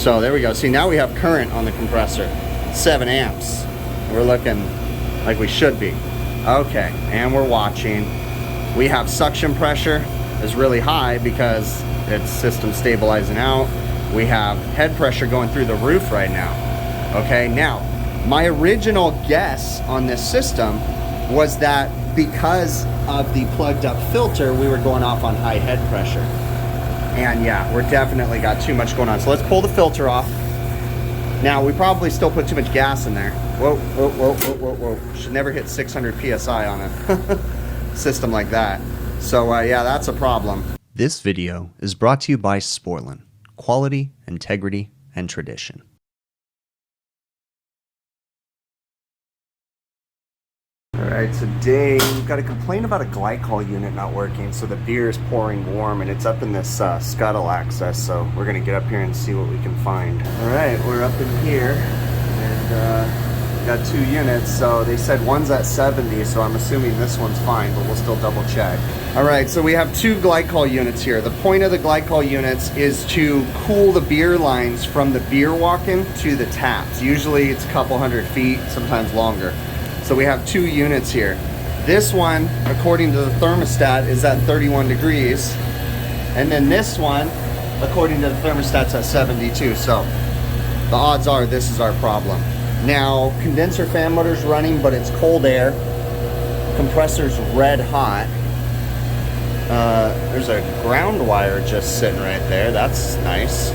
So there we go. See, now we have current on the compressor, 7 amps. We're looking like we should be. Okay, and we're watching. We have suction pressure is really high because it's system stabilizing out. We have head pressure going through the roof right now. Okay, now, my original guess on this system was that because of the plugged up filter, we were going off on high head pressure. And yeah, we're definitely got too much going on. So let's pull the filter off. Now, we probably still put too much gas in there. Whoa, whoa, whoa, whoa, whoa, whoa. Should never hit 600 PSI on a system like that. So yeah, that's a problem. This video is brought to you by Sporlan. Quality, integrity, and tradition. Alright, today we've got a complaint about a glycol unit not working, so the beer is pouring warm and it's up in this scuttle access, so we're going to get up here and see what we can find. Alright, we're up in here and got 2 units, so they said one's at 70, so I'm assuming this one's fine, but we'll still double check. Alright, so we have 2 glycol units here. The point of the glycol units is to cool the beer lines from the beer walk-in to the taps. Usually it's a couple hundred feet, sometimes longer. So we have 2 units here. This one, according to the thermostat, is at 31 degrees. And then this one, according to the thermostat's at 72. So the odds are this is our problem. Now, condenser fan motor's running, but it's cold air. Compressor's red hot. There's a ground wire just sitting right there. That's nice.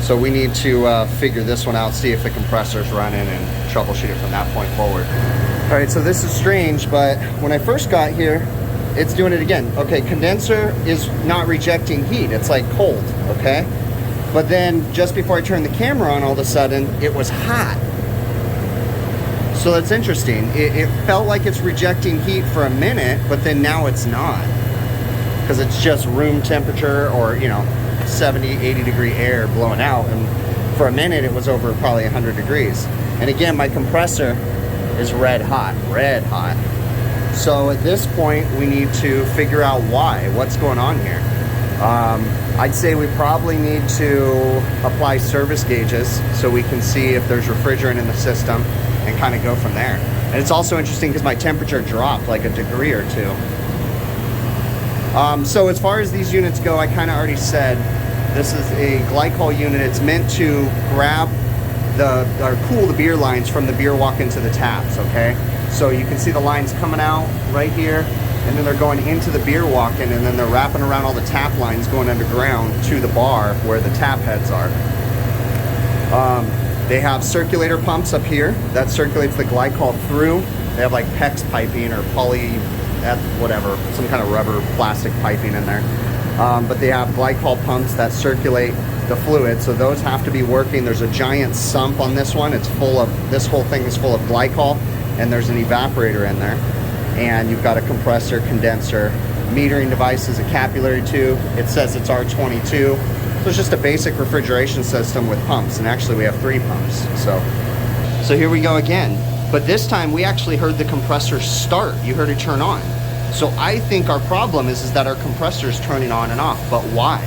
So we need to figure this one out, see if the compressor's running, and troubleshoot it from that point forward. All right, so this is strange, but when I first got here, it's doing it again. Okay, condenser is not rejecting heat. It's like cold, okay? But then just before I turned the camera on, all of a sudden, it was hot. So that's interesting. It felt like it's rejecting heat for a minute, but then now it's not. Because it's just room temperature or, you know, 70, 80 degree air blowing out. And for a minute, it was over probably 100 degrees. And again, my compressor is red hot. So at this point, we need to figure out why. What's going on here? I'd say we probably need to apply service gauges so we can see if there's refrigerant in the system and kind of go from there. And it's also interesting because my temperature dropped like a degree or 2. So as far as these units go, I kind of already said this is a glycol unit. It's meant to grab or cool the beer lines from the beer walk into the taps, okay? So you can see the lines coming out right here, and then they're going into the beer walk-in, and then they're wrapping around all the tap lines going underground to the bar where the tap heads are. They have circulator pumps up here that circulates the glycol through. They have like PEX piping or whatever, some kind of rubber plastic piping in there. But they have glycol pumps that circulate the fluid, so those have to be working. There's a giant sump on this one. It's full of, this whole thing is full of glycol, and there's an evaporator in there. And you've got a compressor, condenser, metering device is a capillary tube. It says it's R22. So it's just a basic refrigeration system with pumps, and actually we have 3 pumps. So here we go again. But this time we actually heard the compressor start. You heard it turn on. So I think our problem is that our compressor is turning on and off, but why?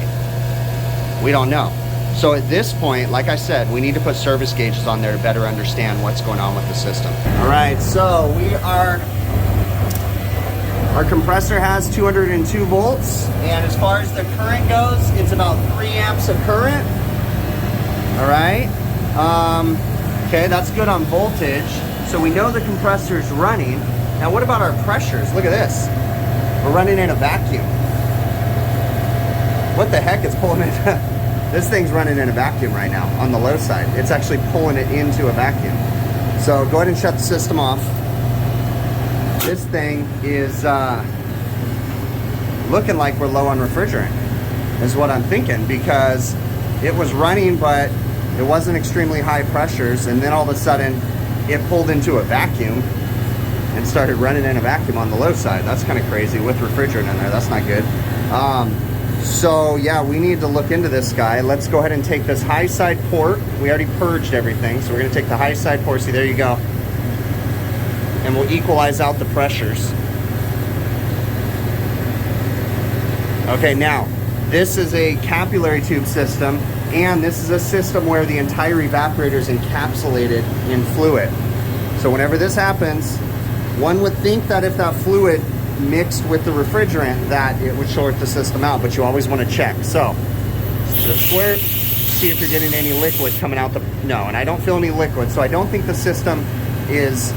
We don't know. So at this point, like I said, we need to put service gauges on there to better understand what's going on with the system. All right, so our compressor has 202 volts, and as far as the current goes, it's about 3 amps of current. All right. Okay, that's good on voltage. So we know the compressor is running. Now what about our pressures? Look at this. We're running in a vacuum. What the heck is pulling it? This thing's running in a vacuum right now on the low side. It's actually pulling it into a vacuum. So go ahead and shut the system off. This thing is looking like we're low on refrigerant, is what I'm thinking, because it was running, but it wasn't extremely high pressures, and then all of a sudden it pulled into a vacuum and started running in a vacuum on the low side. That's kind of crazy with refrigerant in there. That's not good. So yeah, we need to look into this guy. Let's go ahead and take this high side port. We already purged everything, so we're going to take the high side port. See, there you go. And we'll equalize out the pressures. Okay, now, this is a capillary tube system. And this is a system where the entire evaporator is encapsulated in fluid. So whenever this happens, one would think that if that fluid mixed with the refrigerant, that it would short the system out, but you always want to check. So just squirt, see if you're getting any liquid coming out the, no, and I don't feel any liquid, so I don't think the system is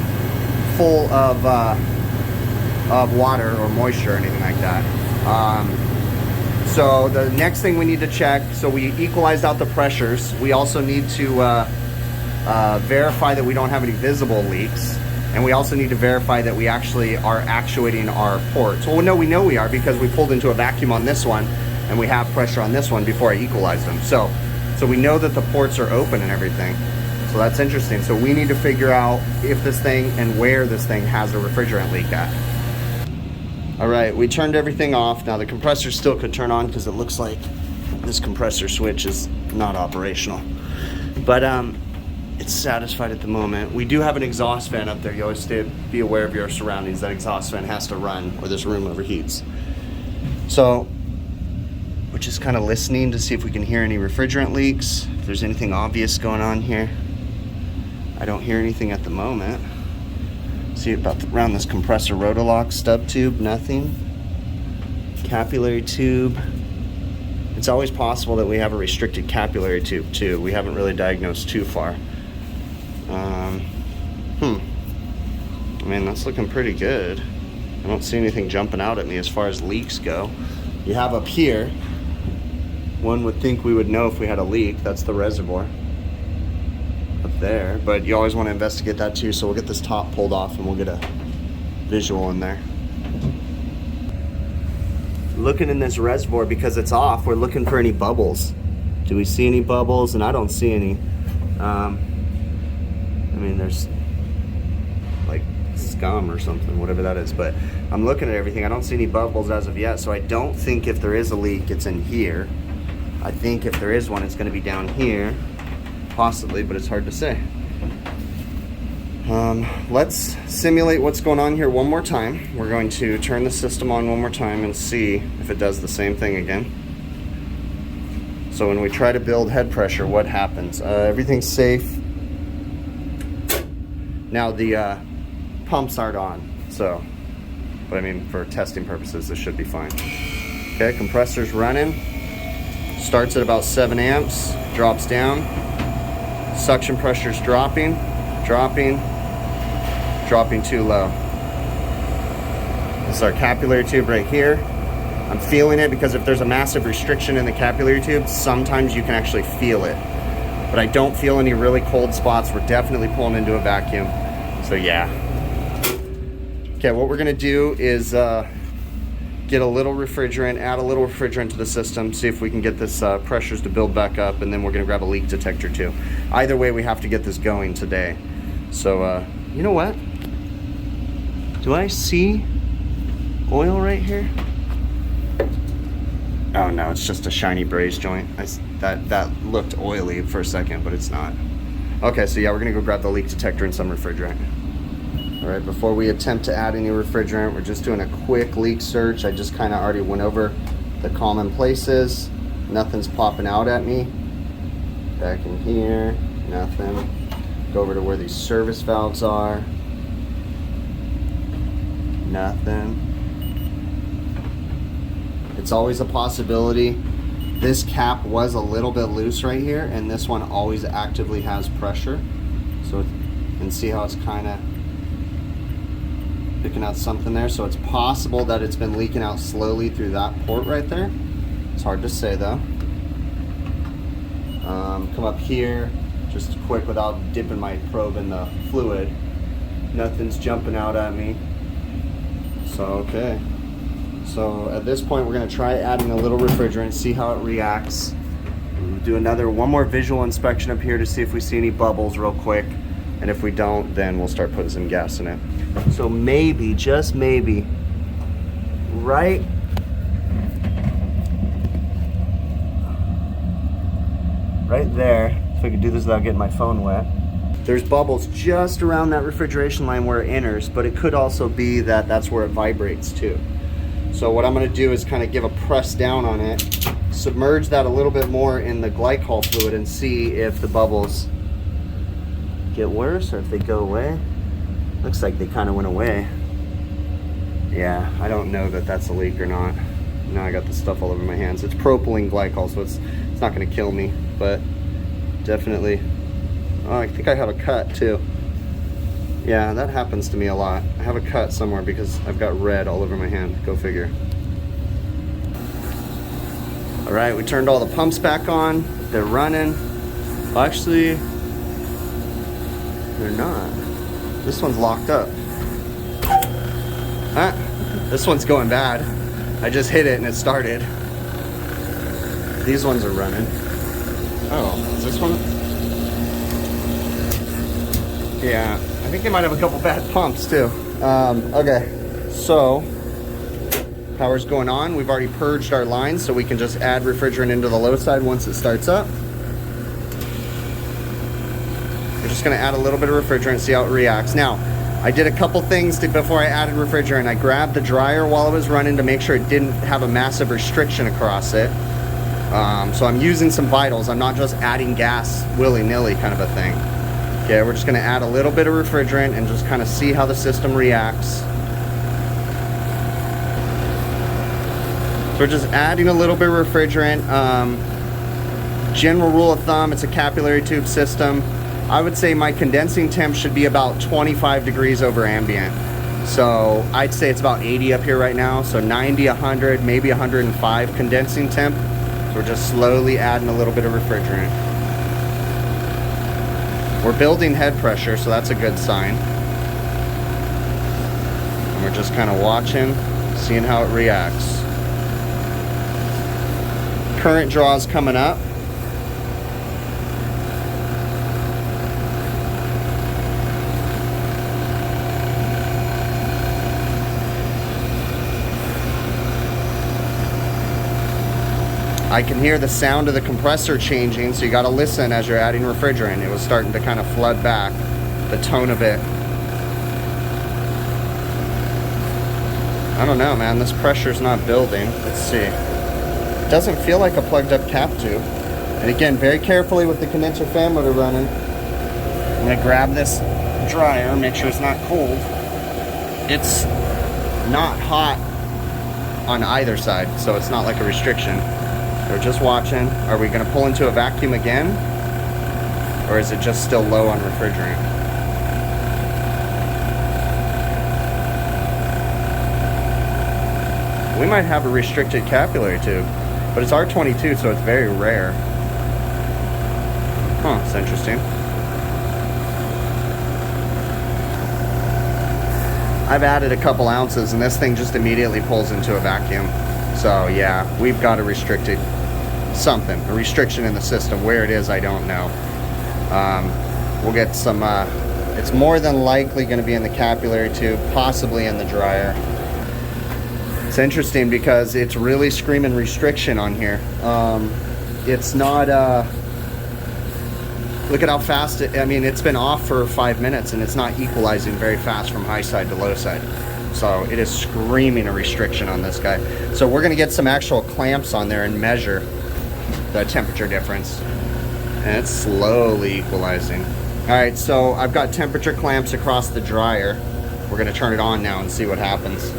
full of water or moisture or anything like that. So the next thing we need to check, so we equalized out the pressures. We also need to verify that we don't have any visible leaks. And we also need to verify that we actually are actuating our ports. Well, no, we know we are because we pulled into a vacuum on this one and we have pressure on this one before I equalized them. So we know that the ports are open and everything. So that's interesting. So we need to figure out if this thing and where this thing has a refrigerant leak at. All right, we turned everything off. Now the compressor still could turn on because it looks like this compressor switch is not operational. But it's satisfied at the moment. We do have an exhaust fan up there. You always be aware of your surroundings. That exhaust fan has to run or this room overheats. So we're just kind of listening to see if we can hear any refrigerant leaks, if there's anything obvious going on here. I don't hear anything at the moment. See about around this compressor rotolock stub tube, nothing. Capillary tube. It's always possible that we have a restricted capillary tube too. We haven't really diagnosed too far. I mean, that's looking pretty good. I don't see anything jumping out at me as far as leaks go. You have up here, one would think we would know if we had a leak. That's the reservoir up there, but you always want to investigate that too. So we'll get this top pulled off and we'll get a visual in there. Looking in this reservoir, because it's off, we're looking for any bubbles. Do we see any bubbles? And I don't see any. I mean, there's like scum or something, whatever that is, but I'm looking at everything. I don't see any bubbles as of yet, so I don't think if there is a leak, it's in here. I think if there is one, it's gonna be down here, possibly, but it's hard to say. Let's simulate what's going on here one more time. We're going to turn the system on one more time and see if it does the same thing again. So when we try to build head pressure, what happens? Everything's safe. Now the pumps aren't on, so, but I mean, for testing purposes, this should be fine. Okay, compressor's running. Starts at about 7 amps, drops down. Suction pressure's dropping too low. This is our capillary tube right here. I'm feeling it because if there's a massive restriction in the capillary tube, sometimes you can actually feel it. But I don't feel any really cold spots. We're definitely pulling into a vacuum. So yeah. Okay, what we're gonna do is get a little refrigerant, add a little refrigerant to the system, see if we can get this pressures to build back up, and then we're gonna grab a leak detector too. Either way, we have to get this going today. So, you know what? Do I see oil right here? Oh no, it's just a shiny braze joint. That looked oily for a second, but it's not. Okay, so yeah, we're gonna go grab the leak detector and some refrigerant. All right, before we attempt to add any refrigerant, we're just doing a quick leak search. I just kind of already went over the common places. Nothing's popping out at me. Back in here, nothing. Go over to where these service valves are. Nothing. It's always a possibility. This cap was a little bit loose right here, and this one always actively has pressure. So you can see how it's kind of picking out something there. So it's possible that it's been leaking out slowly through that port right there. It's hard to say though. Come up here, just quick without dipping my probe in the fluid. Nothing's jumping out at me. So, okay. So at this point, we're gonna try adding a little refrigerant, see how it reacts. We'll do one more visual inspection up here to see if we see any bubbles real quick. And if we don't, then we'll start putting some gas in it. So maybe, just maybe, right there, if I could do this without getting my phone wet, there's bubbles just around that refrigeration line where it enters, but it could also be that that's where it vibrates too. So what I'm gonna do is kind of give a press down on it, submerge that a little bit more in the glycol fluid and see if the bubbles get worse or if they go away. Looks like they kind of went away. Yeah, I don't know that that's a leak or not. Now I got the stuff all over my hands. It's propylene glycol, so it's not going to kill me, but definitely. Oh, I think I have a cut too. Yeah, that happens to me a lot. I have a cut somewhere because I've got red all over my hand. Go figure. All right, we turned all the pumps back on. They're running. Well, actually, they're not. This one's locked up. Ah, this one's going bad. I just hit it and it started. These ones are running. Oh, is this one? Yeah, I think they might have a couple bad pumps too. Okay, so power's going on. We've already purged our lines, so we can just add refrigerant into the low side once it starts up. We're just gonna add a little bit of refrigerant, see how it reacts. Now, I did a couple things before I added refrigerant. I grabbed the dryer while it was running to make sure it didn't have a massive restriction across it. So I'm using some vitals. I'm not just adding gas willy-nilly kind of a thing. Okay, we're just gonna add a little bit of refrigerant and just kind of see how the system reacts. So we're just adding a little bit of refrigerant. General rule of thumb, it's a capillary tube system. I would say my condensing temp should be about 25 degrees over ambient. So I'd say it's about 80 up here right now. So 90, 100, maybe 105 condensing temp. So we're just slowly adding a little bit of refrigerant. We're building head pressure, so that's a good sign. And we're just kind of watching, seeing how it reacts. Current draw is coming up. I can hear the sound of the compressor changing, so you got to listen as you're adding refrigerant. It was starting to kind of flood back, the tone of it. I don't know, man. This pressure's not building. Let's see. It doesn't feel like a plugged up cap tube. And again, very carefully with the condenser fan motor running. I'm going to grab this dryer, make sure it's not cold. It's not hot on either side, so it's not like a restriction. We're just watching. Are we going to pull into a vacuum again? Or is it just still low on refrigerant? We might have a restricted capillary tube, but it's R22, so it's very rare. Huh, it's interesting. I've added a couple ounces and this thing just immediately pulls into a vacuum. So yeah, we've got a restricted something, a restriction in the system. Where it is, I don't know. We'll get some, it's more than likely going to be in the capillary tube, possibly in the dryer. It's interesting because it's really screaming restriction on here. It's not, look at how fast it, I mean, it's been off for 5 minutes and it's not equalizing very fast from high side to low side. So it is screaming a restriction on this guy. So we're gonna get some actual clamps on there and measure the temperature difference. And it's slowly equalizing. All right, so I've got temperature clamps across the dryer. We're gonna turn it on now and see what happens.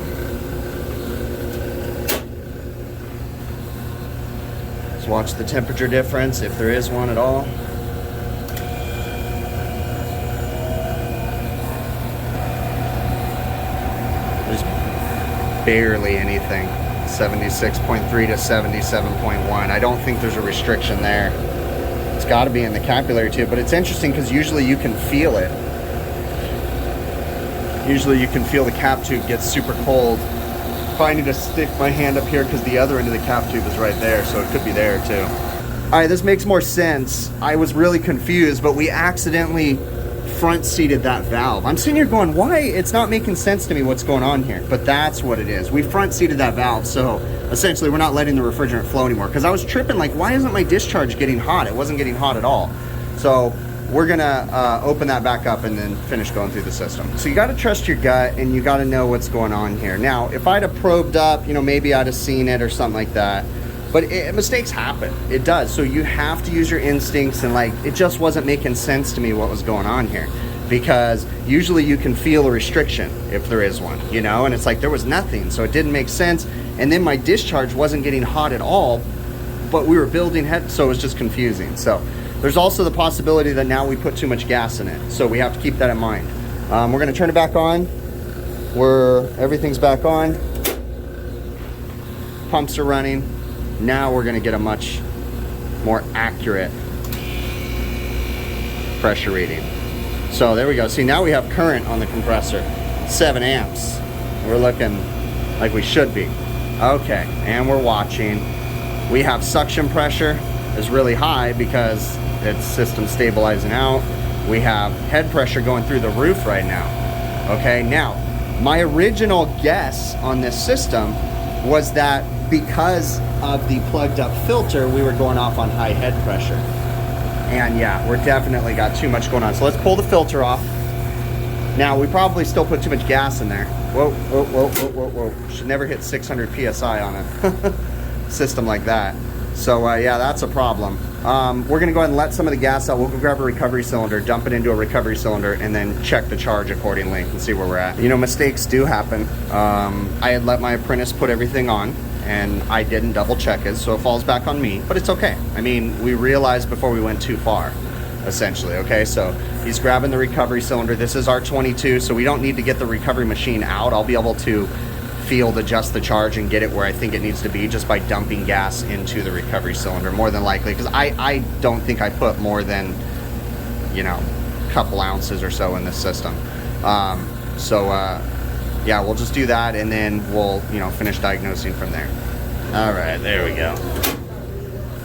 Let's watch the temperature difference, if there is one at all. There's barely anything. 76.3 to 77.1. I don't think there's a restriction there. It's got to be in the capillary tube, but it's interesting because usually you can feel it. Usually you can feel the cap tube get super cold. If I need to stick my hand up here because the other end of the cap tube is right there, so it could be there too. All right, this makes more sense. I was really confused, but we accidentally front seated that valve. I'm sitting here going, why? It's not making sense to me what's going on here, but that's what it is. We front seated that valve, so essentially we're not letting the refrigerant flow anymore, because I was tripping like, why isn't my discharge getting hot? It wasn't getting hot at all. So we're gonna open that back up and then finish going through the system. So you gotta trust your gut and you gotta know what's going on here. Now, if I'd have probed up, you know, maybe I'd have seen it or something like that. But mistakes happen. It does. So you have to use your instincts, and like, it just wasn't making sense to me what was going on here. Because usually you can feel a restriction if there is one, you know, and it's like there was nothing, so it didn't make sense. And then my discharge wasn't getting hot at all, but we were building head, so it was just confusing. So there's also the possibility that now we put too much gas in it, so we have to keep that in mind. We're gonna turn it back on. Everything's back on. Pumps are running. Now we're gonna get a much more accurate pressure reading. So there we go. See, now we have current on the compressor, 7 amps. We're looking like we should be. Okay, and we're watching. We have suction pressure is really high because it's system stabilizing out. We have head pressure going through the roof right now. Okay, now, my original guess on this system was that because of the plugged up filter, we were going off on high head pressure. And yeah, we're definitely got too much going on. So let's pull the filter off. Now, we probably still put too much gas in there. Whoa, whoa, whoa, whoa, whoa, whoa. Should never hit 600 PSI on a system like that. So yeah, that's a problem. We're gonna go ahead and let some of the gas out. We'll go grab a recovery cylinder, dump it into a recovery cylinder, and then check the charge accordingly and see where we're at. You know, mistakes do happen. I had let my apprentice put everything on, and I didn't double check it, so it falls back on me, but it's okay. I mean, we realized before we went too far, essentially, okay? So he's grabbing the recovery cylinder. This is R22, so we don't need to get the recovery machine out. I'll be able to field adjust the charge and get it where I think it needs to be just by dumping gas into the recovery cylinder, more than likely, because I don't think I put more than, you know, a couple ounces or so in this system. Yeah, we'll just do that, and then we'll, you know, finish diagnosing from there. All right, there we go.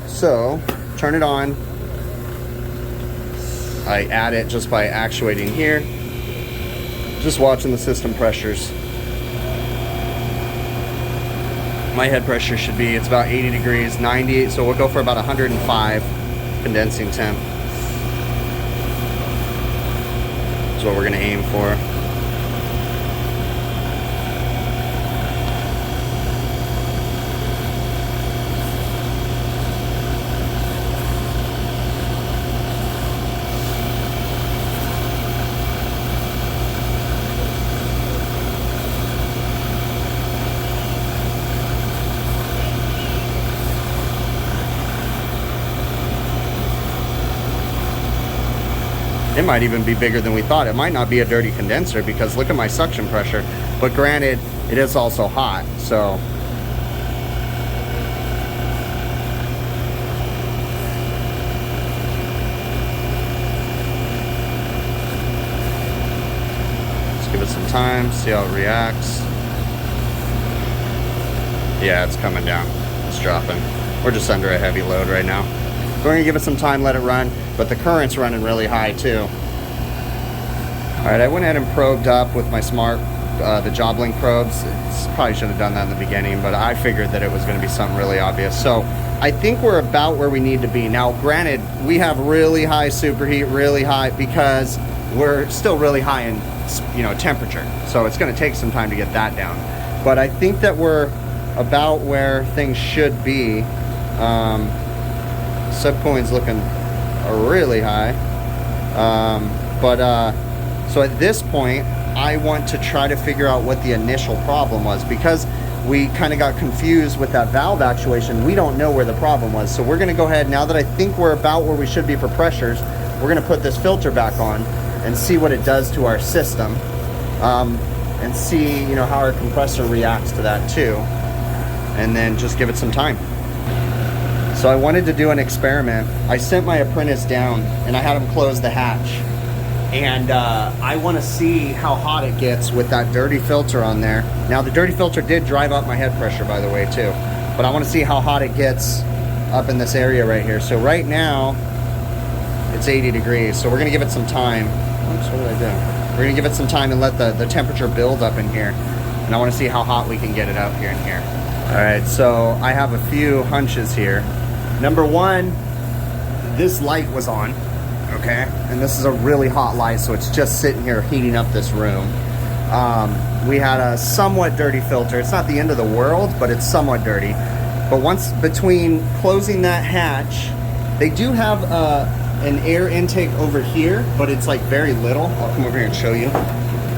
So, turn it on. I add it just by actuating here. Just watching the system pressures. My head pressure should be, it's about 80 degrees, 90, so we'll go for about 105 condensing temp. That's what we're gonna aim for. It might even be bigger than we thought. It might not be a dirty condenser because look at my suction pressure. But granted, it is also hot, so. Let's give it some time, see how it reacts. Yeah, it's coming down. It's dropping. We're just under a heavy load right now. We're gonna give it some time, let it run, but the current's running really high too. All right, I went ahead and probed up with my smart, the job link probes. Probably should have done that in the beginning, but I figured that it was gonna be something really obvious. So I think we're about where we need to be. Now, granted, we have really high superheat, really high, because we're still really high in, you know, temperature. So it's gonna take some time to get that down. But I think that we're about where things should be. Subcooling's looking really high. So at this point, I want to try to figure out what the initial problem was, because we kind of got confused with that valve actuation. We don't know where the problem was. So we're gonna go ahead, now that I think we're about where we should be for pressures, we're gonna put this filter back on and see what it does to our system, and see, you know, how our compressor reacts to that too, and then just give it some time. So I wanted to do an experiment. I sent my apprentice down and I had him close the hatch. And I want to see how hot it gets with that dirty filter on there. Now the dirty filter did drive up my head pressure, by the way, too. But I want to see how hot it gets up in this area right here. So right now, it's 80 degrees. So we're gonna give it some time. Oops, what did I do? We're gonna give it some time and let the temperature build up in here. And I want to see how hot we can get it up here and here. All right, so I have a few hunches here. Number one, this light was on, okay? And this is a really hot light, so it's just sitting here heating up this room. We had a somewhat dirty filter. It's not the end of the world, but it's somewhat dirty. But once between closing that hatch, they do have an air intake over here, but it's like very little. I'll come over here and show you.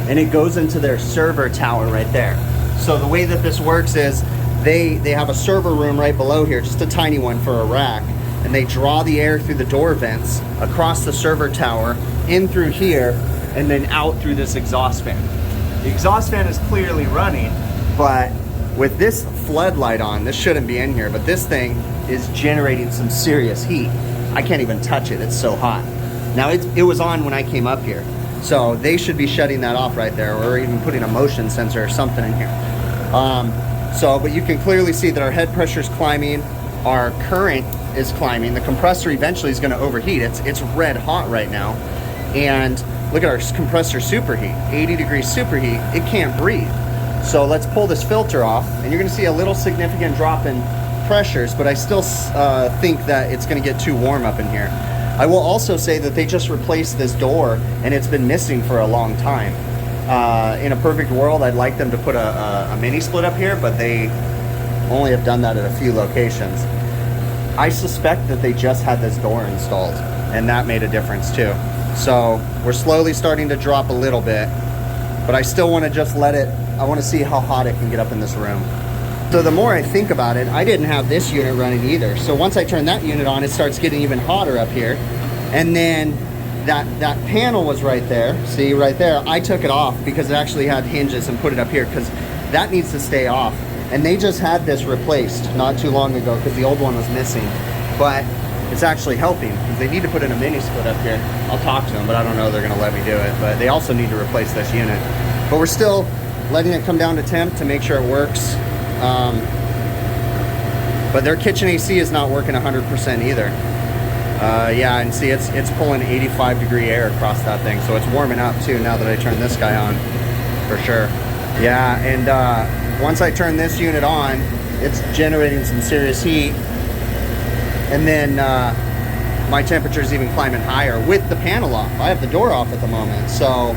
And it goes into their server tower right there. So the way that this works is they have a server room right below here, just a tiny one for a rack, and they draw the air through the door vents across the server tower, in through here, and then out through this exhaust fan. The exhaust fan is clearly running, but with this floodlight on, this shouldn't be in here, but this thing is generating some serious heat. I can't even touch it, it's so hot. Now it was on when I came up here, so they should be shutting that off right there, or even putting a motion sensor or something in here. But you can clearly see that our head pressure is climbing, our current is climbing, the compressor eventually is going to overheat. It's red hot right now, and look at our compressor superheat, 80 degrees superheat. It can't breathe. So let's pull this filter off, and you're going to see a little significant drop in pressures, but I still think that it's going to get too warm up in here. I will also say that they just replaced this door, and it's been missing for a long time. In a perfect world, I'd like them to put a mini split up here, but they only have done that at a few locations. I suspect that they just had this door installed, and that made a difference too. So we're slowly starting to drop a little bit, but I still want to just let it, I want to see how hot it can get up in this room. So the more I think about it, I didn't have this unit running either. So once I turn that unit on, it starts getting even hotter up here. And then that panel was right there. See right there, I took it off because it actually had hinges and put it up here because that needs to stay off. And they just had this replaced not too long ago because the old one was missing. But it's actually helping because they need to put in a mini split up here. I'll talk to them, but I don't know if they're gonna let me do it. But they also need to replace this unit. But we're still letting it come down to temp to make sure it works. But their kitchen AC is not working 100% either. Yeah, and see it's pulling 85 degree air across that thing, so it's warming up too now that I turn this guy on, for sure. Yeah, and once I turn this unit on, it's generating some serious heat, and then my temperature is even climbing higher with the panel off. I have the door off at the moment, so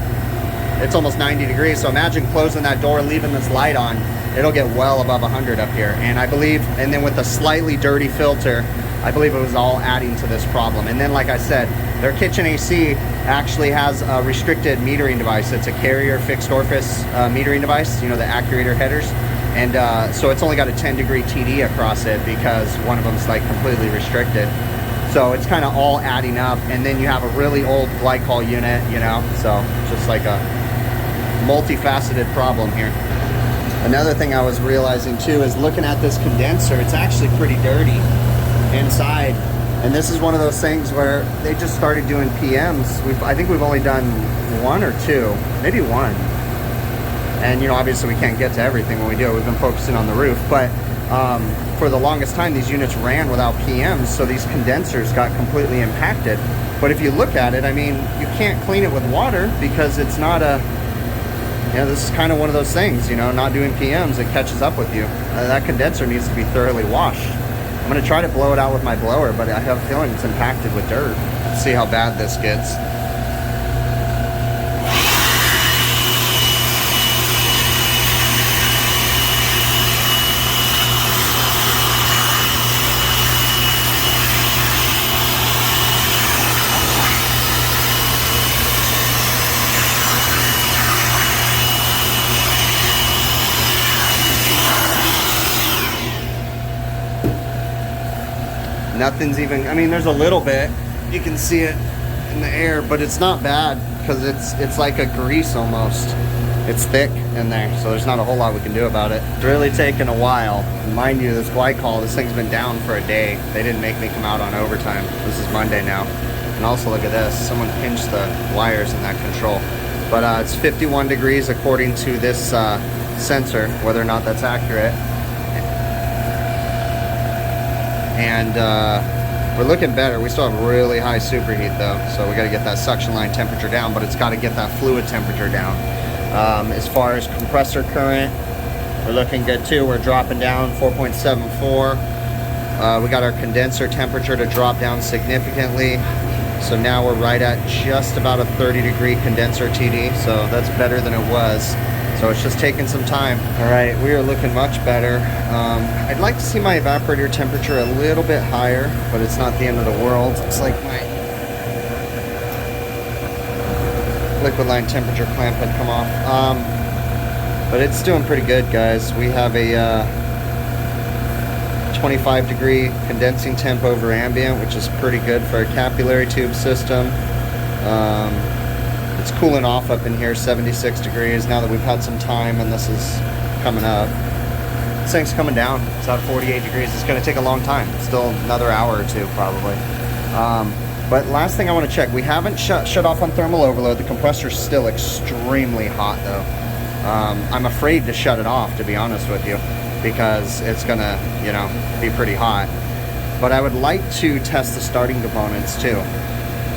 it's almost 90 degrees. So imagine closing that door, leaving this light on, it'll get well above 100 up here. And I believe, and then with a slightly dirty filter, I believe it was all adding to this problem. And then, like I said, their kitchen AC actually has a restricted metering device. It's a carrier fixed orifice metering device, you know, the actuator headers. And so it's only got a 10 degree TD across it because one of them's like completely restricted. So it's kind of all adding up. And then you have a really old GLYCOL unit, you know, so just like a multifaceted problem here. Another thing I was realizing too is looking at this condenser, it's actually pretty dirty inside. And this is one of those things where they just started doing PMs. I think we've only done one or two, maybe one. And you know, obviously we can't get to everything when we do it. We've been focusing on the roof, but for the longest time these units ran without PMs, so these condensers got completely impacted. But if you look at it, I mean, you can't clean it with water because it's not a, you know, this is kind of one of those things, you know, not doing PMs, it catches up with you. That condenser needs to be thoroughly washed. I'm going to try to blow it out with my blower, but I have a feeling it's impacted with dirt. Let's see how bad this gets. Nothing's even, I mean, there's a little bit, you can see it in the air, but it's not bad because it's like a grease almost. It's thick in there, so there's not a whole lot we can do about it. It's really taken a while. And mind you, this GLYCOL, this thing's been down for a day. They didn't make me come out on overtime. This is Monday now. And also look at this, someone pinched the wires in that control. But it's 51 degrees according to this sensor, whether or not that's accurate. And we're looking better. We still have really high superheat though, so we got to get that suction line temperature down, but it's got to get that fluid temperature down. As far as compressor current, we're looking good too. We're dropping down 4.74. We got our condenser temperature to drop down significantly, so now we're right at just about a 30 degree condenser TD, so that's better than it was. As So it's just taking some time. All right, we are looking much better. I'd like to see my evaporator temperature a little bit higher, but it's not the end of the world. It's like my liquid line temperature clamp had come off. But it's doing pretty good, guys. We have a 25 degree condensing temp over ambient, which is pretty good for a capillary tube system. It's cooling off up in here, 76 degrees, now that we've had some time and this is coming up. This thing's coming down. It's at 48 degrees. It's going to take a long time. Still another hour or two, probably. But last thing I want to check, we haven't shut off on thermal overload. The compressor's still extremely hot, though. I'm afraid to shut it off, to be honest with you, because it's going to, you know, be pretty hot. But I would like to test the starting components, too.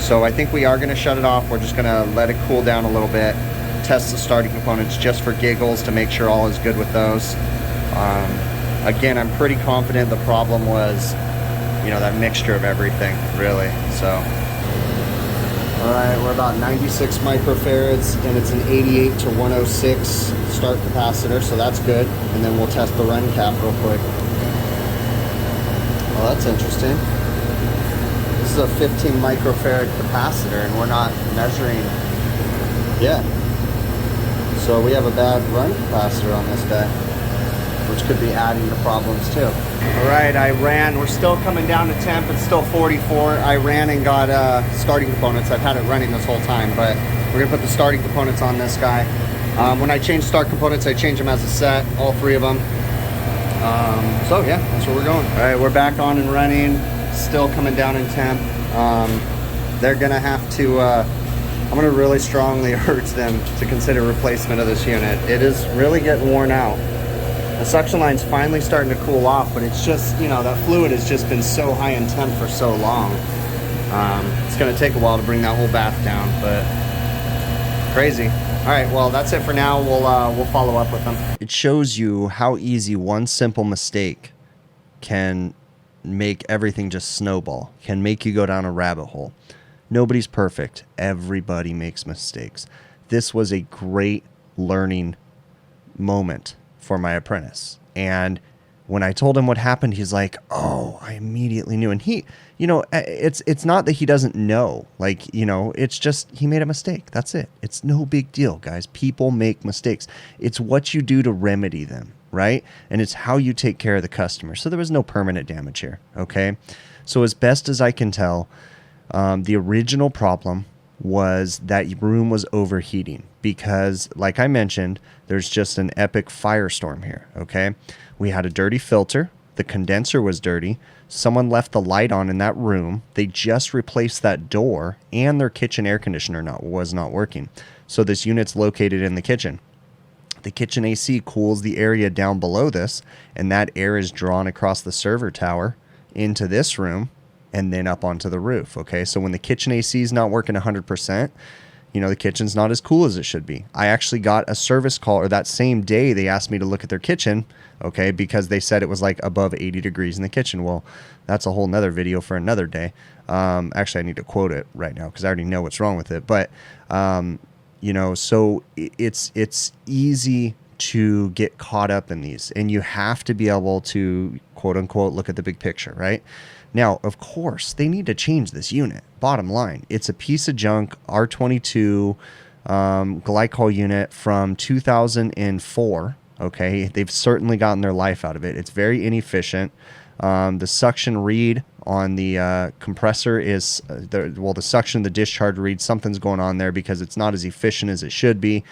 So I think we are going to shut it off. We're just going to let it cool down a little bit, test the starting components just for giggles to make sure all is good with those. Again, I'm pretty confident the problem was, you know, that mixture of everything, really. So, all right, we're about 96 microfarads, and it's an 88 to 106 start capacitor, so that's good. And then we'll test the run cap real quick. Well, that's interesting. This is a 15 microfarad capacitor, and we're not measuring yet. So we have a bad run capacitor on this guy, which could be adding to problems too. All right, I ran. We're still coming down to temp. It's still 44. I ran and got starting components. I've had it running this whole time, but we're gonna put the starting components on this guy. When I change start components, I change them as a set, all three of them. So yeah, that's where we're going. All right, we're back on and running. Still coming down in temp. They're gonna have to, I'm gonna really strongly urge them to consider replacement of this unit. It is really getting worn out. The suction line's finally starting to cool off, but it's just, you know, that fluid has just been so high in temp for so long. It's gonna take a while to bring that whole bath down, but crazy. All right, well, that's it for now. We'll follow up with them. It shows you how easy one simple mistake can make everything just snowball, can make you go down a rabbit hole. Nobody's perfect. Everybody makes mistakes. This was a great learning moment for my apprentice. And when I told him what happened, he's like, oh, I immediately knew. And he, you know, it's not that he doesn't know. Like, you know, it's just he made a mistake. That's it. It's no big deal, guys. People make mistakes. It's what you do to remedy them, right? And it's how you take care of the customer. So there was no permanent damage here, okay? So as best as I can tell, the original problem was that room was overheating because, like I mentioned, there's just an epic firestorm here, okay? We had a dirty filter. The condenser was dirty. Someone left the light on in that room. They just replaced that door, and their kitchen air conditioner was not working. So this unit's located in the kitchen. The kitchen AC cools the area down below this, and that air is drawn across the server tower into this room and then up onto the roof, okay? So when the kitchen AC is not working 100%, you know, the kitchen's not as cool as it should be. I actually got a service call, or that same day they asked me to look at their kitchen, okay, because they said it was like above 80 degrees in the kitchen. Well, that's a whole nother video for another day. Actually, I need to quote it right now because I already know what's wrong with it. But, you know, so it's easy to get caught up in these, and you have to be able to, quote unquote, look at the big picture, right? Now, of course, they need to change this unit. Bottom line, it's a piece of junk R22 GLYCOL unit from 2004. Okay, they've certainly gotten their life out of it. It's very inefficient. The suction read on the compressor is, the suction, the discharge read, something's going on there because it's not as efficient as it should be.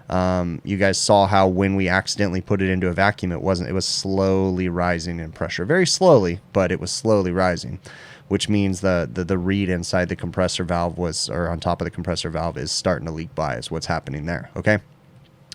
You guys saw how when we accidentally put it into a vacuum, it was slowly rising in pressure. Very slowly, but it was slowly rising, which means the reed inside the compressor valve or on top of the compressor valve is starting to leak by is what's happening there, okay?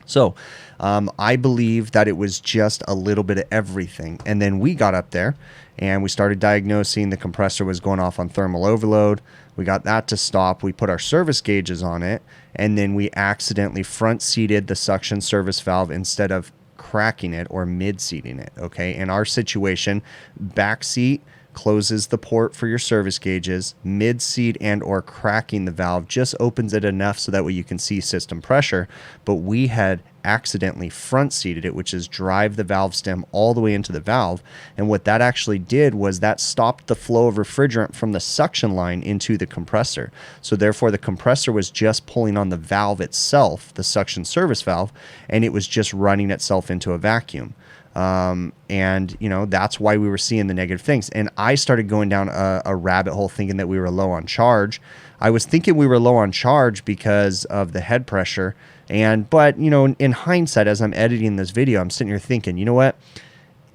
So I believe that it was just a little bit of everything. And then we got up there and we started diagnosing the compressor was going off on thermal overload. We got that to stop. We put our service gauges on it, and then we accidentally front seated the suction service valve instead of cracking it or mid seating it. Okay. In our situation, back seat closes the port for your service gauges. Mid-seat and or cracking the valve just opens it enough so that way you can see system pressure. But we had accidentally front seated it, which is drive the valve stem all the way into the valve. And what that actually did was that stopped the flow of refrigerant from the suction line into the compressor. So therefore the compressor was just pulling on the valve itself, the suction service valve, and it was just running itself into a vacuum. And you know, that's why we were seeing the negative things. And I started going down a rabbit hole thinking that we were low on charge. I was thinking we were low on charge because of the head pressure. But you know, in hindsight, as I'm editing this video, I'm sitting here thinking, you know what?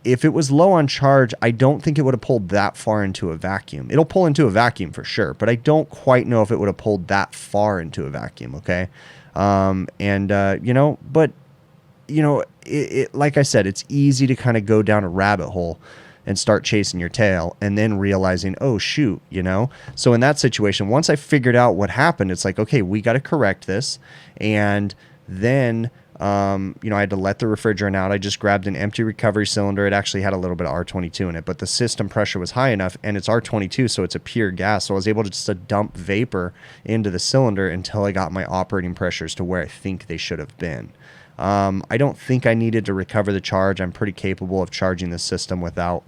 If it was low on charge, I don't think it would have pulled that far into a vacuum. It'll pull into a vacuum for sure, but I don't quite know if it would have pulled that far into a vacuum. Okay. You know, but you know, like I said, it's easy to kind of go down a rabbit hole and start chasing your tail and then realizing, oh, shoot, you know? So in that situation, once I figured out what happened, it's like, okay, we got to correct this. And then, you know, I had to let the refrigerant out. I just grabbed an empty recovery cylinder. It actually had a little bit of R22 in it, but the system pressure was high enough, and it's R22, so it's a pure gas. So I was able to just dump vapor into the cylinder until I got my operating pressures to where I think they should have been. I don't think I needed to recover the charge. I'm pretty capable of charging the system without,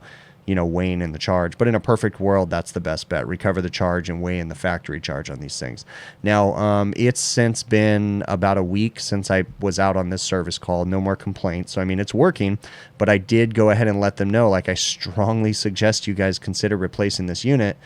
you know, weighing in the charge. But in a perfect world, that's the best bet. Recover the charge and weigh in the factory charge on these things. Now, it's since been about a week since I was out on this service call. No more complaints. So, I mean, it's working. But I did go ahead and let them know, like, I strongly suggest you guys consider replacing this unit.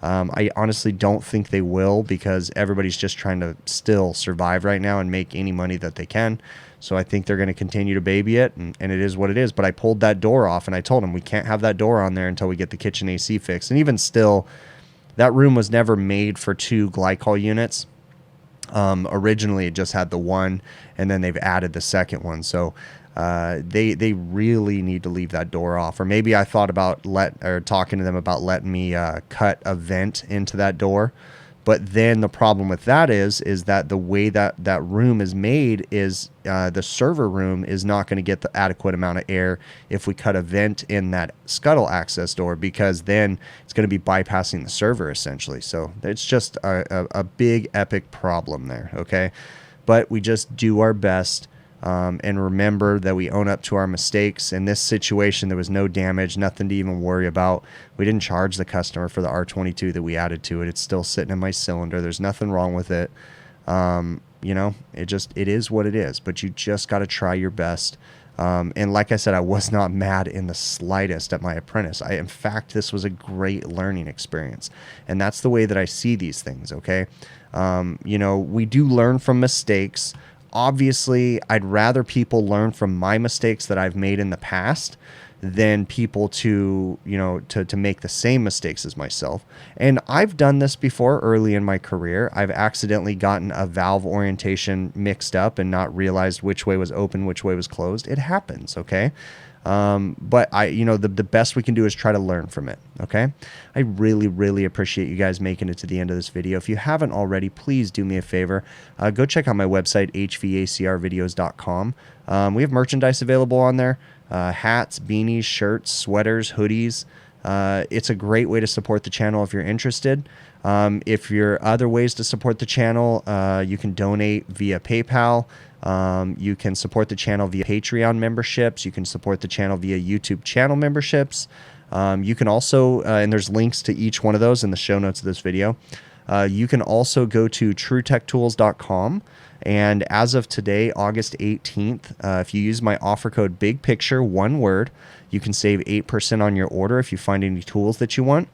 I honestly don't think they will, because everybody's just trying to still survive right now and make any money that they can. So I think they're going to continue to baby it, and it is what it is. But I pulled that door off, and I told them we can't have that door on there until we get the kitchen AC fixed. And even still, that room was never made for 2 GLYCOL units. Originally, it just had the one, and then they've added the second one. So they really need to leave that door off. Or maybe I thought about talking to them about letting me cut a vent into that door. But then the problem with that is that the way that room is made is the server room is not going to get the adequate amount of air if we cut a vent in that scuttle access door, because then it's going to be bypassing the server essentially. So it's just a big epic problem there. Okay. But we just do our best. And remember that we own up to our mistakes. In this situation, there was no damage, nothing to even worry about. We didn't charge the customer for the R22 that we added to it. It's still sitting in my cylinder. There's nothing wrong with it. You know, it is what it is, but you just got to try your best. And like I said, I was not mad in the slightest at my apprentice. In fact, this was a great learning experience. And that's the way that I see these things. Okay. You know, we do learn from mistakes. Obviously, I'd rather people learn from my mistakes that I've made in the past than people to make the same mistakes as myself. And I've done this before early in my career. I've accidentally gotten a valve orientation mixed up and not realized which way was open, which way was closed. It happens, okay? But the best we can do is try to learn from it. Okay. I really, really appreciate you guys making it to the end of this video. If you haven't already, please do me a favor. Go check out my website, hvacrvideos.com. We have merchandise available on there. Hats, beanies, shirts, sweaters, hoodies. It's a great way to support the channel if you're interested. If you're other ways to support the channel, you can donate via PayPal. You can support the channel via Patreon memberships. You can support the channel via YouTube channel memberships. You can also, and there's links to each one of those in the show notes of this video. You can also go to truetechtools.com. And as of today, August 18th, if you use my offer code BIGPICTURE, one word, you can save 8% on your order if you find any tools that you want.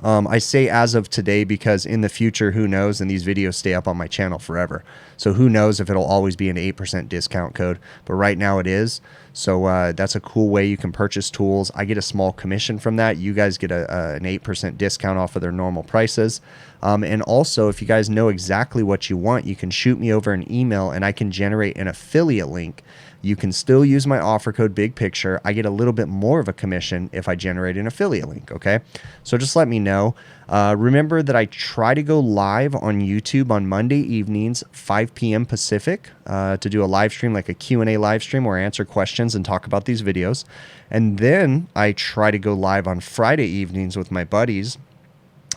I say as of today because in the future, who knows, and these videos stay up on my channel forever. So who knows if it'll always be an 8% discount code, but right now it is. So that's a cool way you can purchase tools. I get a small commission from that. You guys get an 8% discount off of their normal prices. And also, if you guys know exactly what you want, you can shoot me over an email and I can generate an affiliate link. You can still use my offer code Big Picture. I get a little bit more of a commission if I generate an affiliate link, okay? So just let me know. Remember that I try to go live on YouTube on Monday evenings, 5 p.m. Pacific, to do a live stream, like a Q&A live stream where I answer questions and talk about these videos. And then I try to go live on Friday evenings with my buddies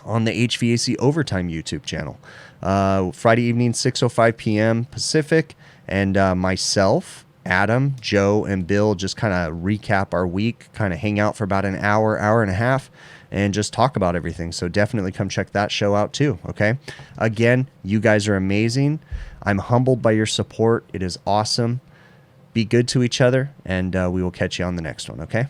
on the HVAC Overtime YouTube channel. Friday evening, 6:05 p.m. Pacific, and myself, Adam, Joe, and Bill just kind of recap our week, kind of hang out for about an hour, hour and a half, and just talk about everything. So definitely come check that show out too, okay? Again, you guys are amazing. I'm humbled by your support. It is awesome. Be good to each other, and we will catch you on the next one, okay?